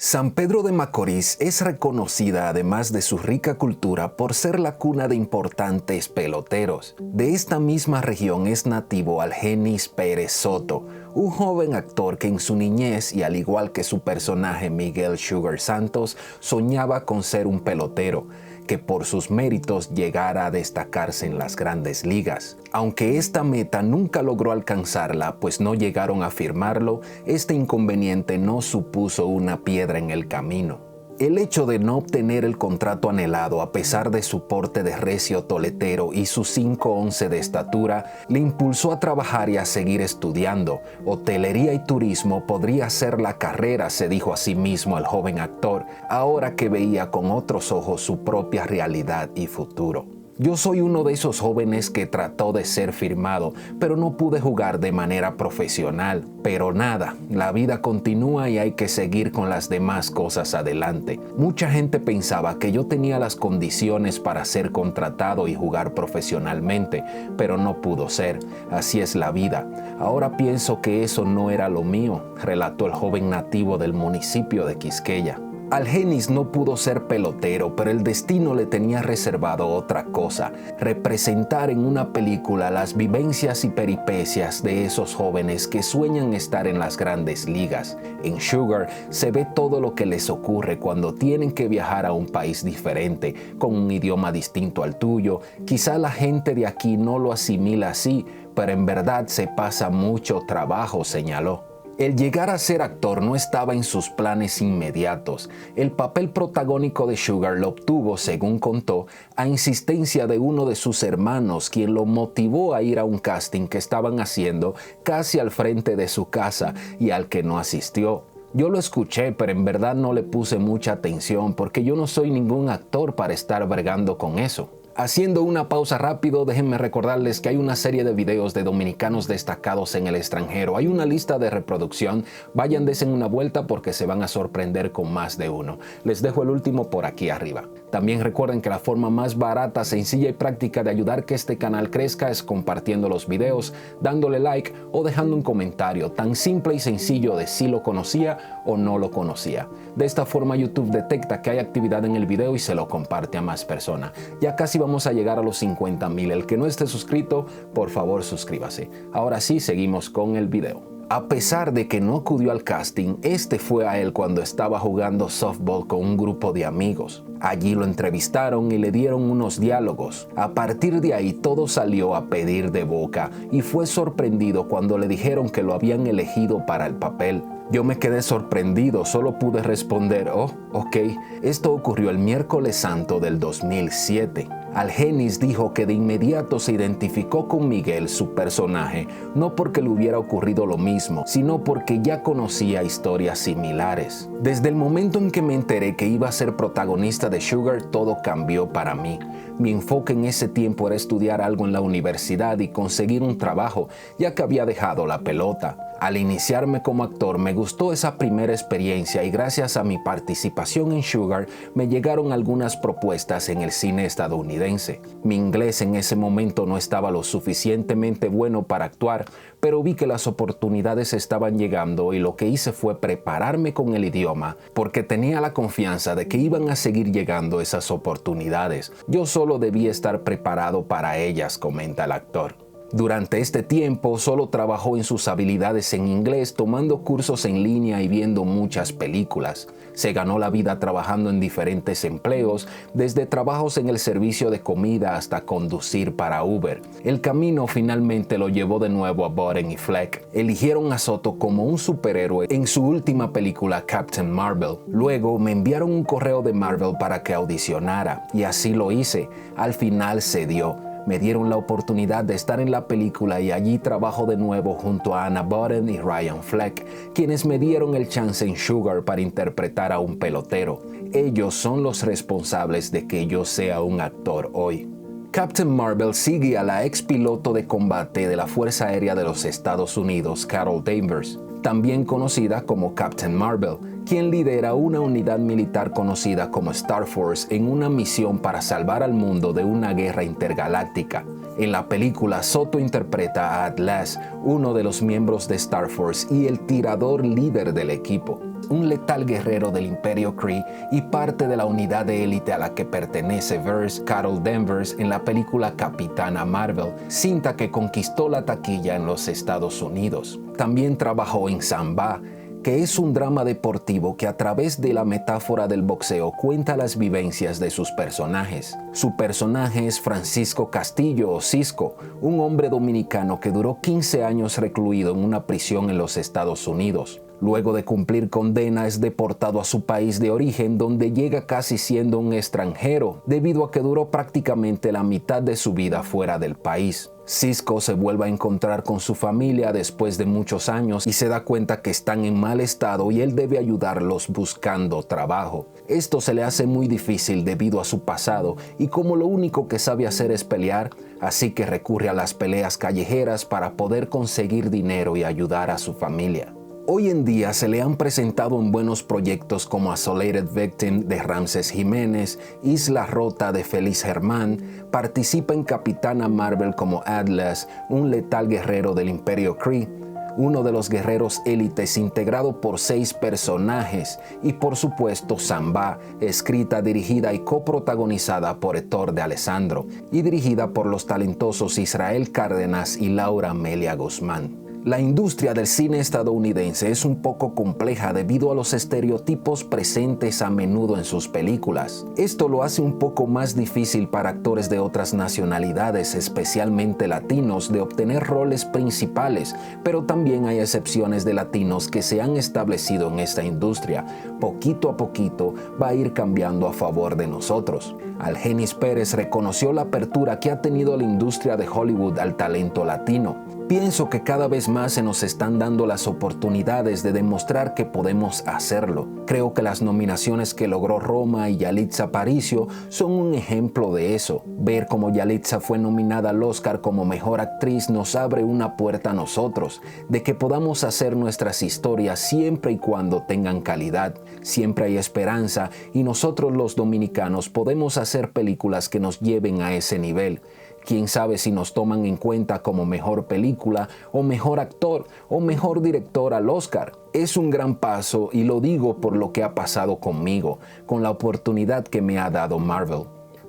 San Pedro de Macorís es reconocida, además de su rica cultura, por ser la cuna de importantes peloteros. De esta misma región es nativo Algenis Pérez Soto, un joven actor que en su niñez, y al igual que su personaje Miguel Sugar Santos, soñaba con ser un pelotero, que por sus méritos llegara a destacarse en las grandes ligas. Aunque esta meta nunca logró alcanzarla, pues no llegaron a firmarlo, este inconveniente no supuso una piedra en el camino. El hecho de no obtener el contrato anhelado a pesar de su porte de recio toletero y su 5'11" de estatura, le impulsó a trabajar y a seguir estudiando. Hotelería y turismo podría ser la carrera, se dijo a sí mismo el joven actor, ahora que veía con otros ojos su propia realidad y futuro. Yo soy uno de esos jóvenes que trató de ser firmado, pero no pude jugar de manera profesional. Pero nada, la vida continúa y hay que seguir con las demás cosas adelante. Mucha gente pensaba que yo tenía las condiciones para ser contratado y jugar profesionalmente, pero no pudo ser. Así es la vida. Ahora pienso que eso no era lo mío, relató el joven nativo del municipio de Quisqueya. Algenis no pudo ser pelotero, pero el destino le tenía reservado otra cosa: representar en una película las vivencias y peripecias de esos jóvenes que sueñan estar en las grandes ligas. En Sugar se ve todo lo que les ocurre cuando tienen que viajar a un país diferente, con un idioma distinto al tuyo. Quizá la gente de aquí no lo asimila así, pero en verdad se pasa mucho trabajo, señaló. El llegar a ser actor no estaba en sus planes inmediatos. El papel protagónico de Sugar lo obtuvo, según contó, a insistencia de uno de sus hermanos, quien lo motivó a ir a un casting que estaban haciendo casi al frente de su casa y al que no asistió. Yo lo escuché, pero en verdad no le puse mucha atención porque yo no soy ningún actor para estar bregando con eso. Haciendo una pausa rápido, déjenme recordarles que hay una serie de videos de dominicanos destacados en el extranjero. Hay una lista de reproducción. Vayan, desen una vuelta porque se van a sorprender con más de uno. Les dejo el último por aquí arriba. También recuerden que la forma más barata, sencilla y práctica de ayudar que este canal crezca es compartiendo los videos, dándole like o dejando un comentario tan simple y sencillo de si lo conocía o no lo conocía. De esta forma YouTube detecta que hay actividad en el video y se lo comparte a más personas. Ya casi vamos a llegar a los 50,000. El que no esté suscrito, por favor suscríbase. Ahora sí, seguimos con el video. A pesar de que no acudió al casting, este fue a él cuando estaba jugando softball con un grupo de amigos. Allí lo entrevistaron y le dieron unos diálogos. A partir de ahí todo salió a pedir de boca y fue sorprendido cuando le dijeron que lo habían elegido para el papel. Yo me quedé sorprendido, solo pude responder, oh, ok. Esto ocurrió el miércoles santo del 2007. Algenis dijo que de inmediato se identificó con Miguel, su personaje, no porque le hubiera ocurrido lo mismo, sino porque ya conocía historias similares. Desde el momento en que me enteré que iba a ser protagonista de Sugar, todo cambió para mí. Mi enfoque en ese tiempo era estudiar algo en la universidad y conseguir un trabajo, ya que había dejado la pelota. Al iniciarme como actor me gustó esa primera experiencia y gracias a mi participación en Sugar me llegaron algunas propuestas en el cine estadounidense. Mi inglés en ese momento no estaba lo suficientemente bueno para actuar, pero vi que las oportunidades estaban llegando y lo que hice fue prepararme con el idioma porque tenía la confianza de que iban a seguir llegando esas oportunidades. Yo solo debía estar preparado para ellas, comenta el actor. Durante este tiempo solo trabajó en sus habilidades en inglés, tomando cursos en línea y viendo muchas películas. Se ganó la vida trabajando en diferentes empleos, desde trabajos en el servicio de comida hasta conducir para Uber. El camino finalmente lo llevó de nuevo a Boden y Fleck. Eligieron a Soto como un superhéroe en su última película Captain Marvel. Luego me enviaron un correo de Marvel para que audicionara y así lo hice. Al final se dio. Me dieron la oportunidad de estar en la película y allí trabajo de nuevo junto a Anna Boden y Ryan Fleck, quienes me dieron el chance en Sugar para interpretar a un pelotero. Ellos son los responsables de que yo sea un actor hoy. Captain Marvel sigue a la ex piloto de combate de la Fuerza Aérea de los Estados Unidos, Carol Danvers, también conocida como Captain Marvel, quien lidera una unidad militar conocida como Star Force en una misión para salvar al mundo de una guerra intergaláctica. En la película, Soto interpreta a Atlas, uno de los miembros de Star Force y el tirador líder del equipo, un letal guerrero del Imperio Kree y parte de la unidad de élite a la que pertenece Verse Carol Danvers en la película Capitana Marvel, cinta que conquistó la taquilla en los Estados Unidos. También trabajó en Samba, que es un drama deportivo que a través de la metáfora del boxeo cuenta las vivencias de sus personajes. Su personaje es Francisco Castillo o Cisco, un hombre dominicano que duró 15 años recluido en una prisión en los Estados Unidos. Luego de cumplir condena es deportado a su país de origen, donde llega casi siendo un extranjero, debido a que duró prácticamente la mitad de su vida fuera del país. Cisco se vuelve a encontrar con su familia después de muchos años y se da cuenta que están en mal estado y él debe ayudarlos buscando trabajo. Esto se le hace muy difícil debido a su pasado y como lo único que sabe hacer es pelear, así que recurre a las peleas callejeras para poder conseguir dinero y ayudar a su familia. Hoy en día se le han presentado en buenos proyectos como Isolated Victim de Ramses Jiménez, Isla Rota de Félix Germán, participa en Capitana Marvel como Atlas, un letal guerrero del Imperio Kree, uno de los guerreros élites integrado por 6 personajes y por supuesto Samba, escrita, dirigida y coprotagonizada por Héctor de Alessandro y dirigida por los talentosos Israel Cárdenas y Laura Amelia Guzmán. La industria del cine estadounidense es un poco compleja debido a los estereotipos presentes a menudo en sus películas. Esto lo hace un poco más difícil para actores de otras nacionalidades, especialmente latinos, de obtener roles principales, pero también hay excepciones de latinos que se han establecido en esta industria. Poquito a poquito va a ir cambiando a favor de nosotros. Algenis Pérez reconoció la apertura que ha tenido la industria de Hollywood al talento latino. Pienso que cada vez más se nos están dando las oportunidades de demostrar que podemos hacerlo. Creo que las nominaciones que logró Roma y Yalitza Aparicio son un ejemplo de eso. Ver cómo Yalitza fue nominada al Oscar como Mejor Actriz nos abre una puerta a nosotros, de que podamos hacer nuestras historias siempre y cuando tengan calidad. Siempre hay esperanza y nosotros los dominicanos podemos hacer películas que nos lleven a ese nivel. Quién sabe si nos toman en cuenta como mejor película o mejor actor o mejor director al Oscar. Es un gran paso y lo digo por lo que ha pasado conmigo, con la oportunidad que me ha dado Marvel.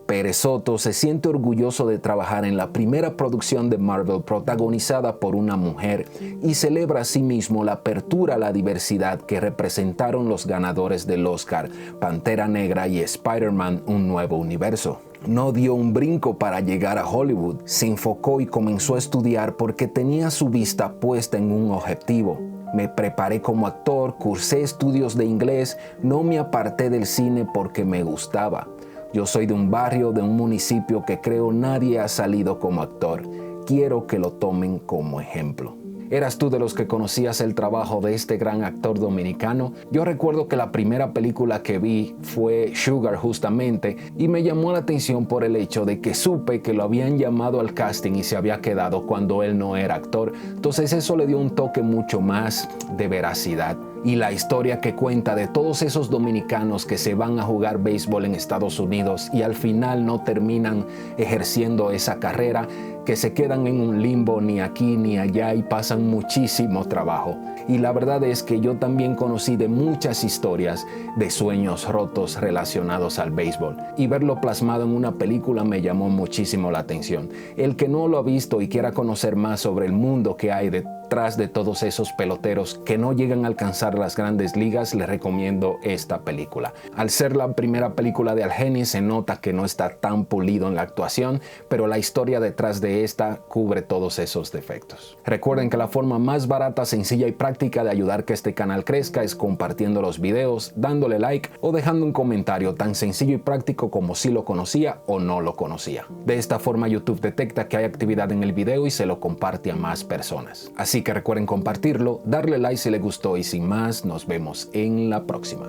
Pérez Soto se siente orgulloso de trabajar en la primera producción de Marvel protagonizada por una mujer y celebra asimismo la apertura a la diversidad que representaron los ganadores del Oscar, Pantera Negra y Spider-Man: Un Nuevo Universo. No dio un brinco para llegar a Hollywood, se enfocó y comenzó a estudiar porque tenía su vista puesta en un objetivo. Me preparé como actor, cursé estudios de inglés, no me aparté del cine porque me gustaba. Yo soy de un barrio, de un municipio que creo nadie ha salido como actor. Quiero que lo tomen como ejemplo. ¿Eras tú de los que conocías el trabajo de este gran actor dominicano? Yo recuerdo que la primera película que vi fue Sugar justamente y me llamó la atención por el hecho de que supe que lo habían llamado al casting y se había quedado cuando él no era actor. Entonces eso le dio un toque mucho más de veracidad. Y la historia que cuenta de todos esos dominicanos que se van a jugar béisbol en Estados Unidos y al final no terminan ejerciendo esa carrera, que se quedan en un limbo ni aquí ni allá y pasan muchísimo trabajo. Y la verdad es que yo también conocí de muchas historias de sueños rotos relacionados al béisbol y verlo plasmado en una película me llamó muchísimo la atención. El que no lo ha visto y quiera conocer más sobre el mundo que hay detrás de todos esos peloteros que no llegan a alcanzar las grandes ligas, les recomiendo esta película. Al ser la primera película de Algenis se nota que no está tan pulido en la actuación, pero la historia detrás de esta cubre todos esos defectos. Recuerden que la forma más barata, sencilla y práctica de ayudar que este canal crezca es compartiendo los videos, dándole like o dejando un comentario tan sencillo y práctico como si lo conocía o no lo conocía. De esta forma YouTube detecta que hay actividad en el video y se lo comparte a más personas. Así que recuerden compartirlo, darle like si les gustó y sin más, nos vemos en la próxima.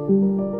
Thank you.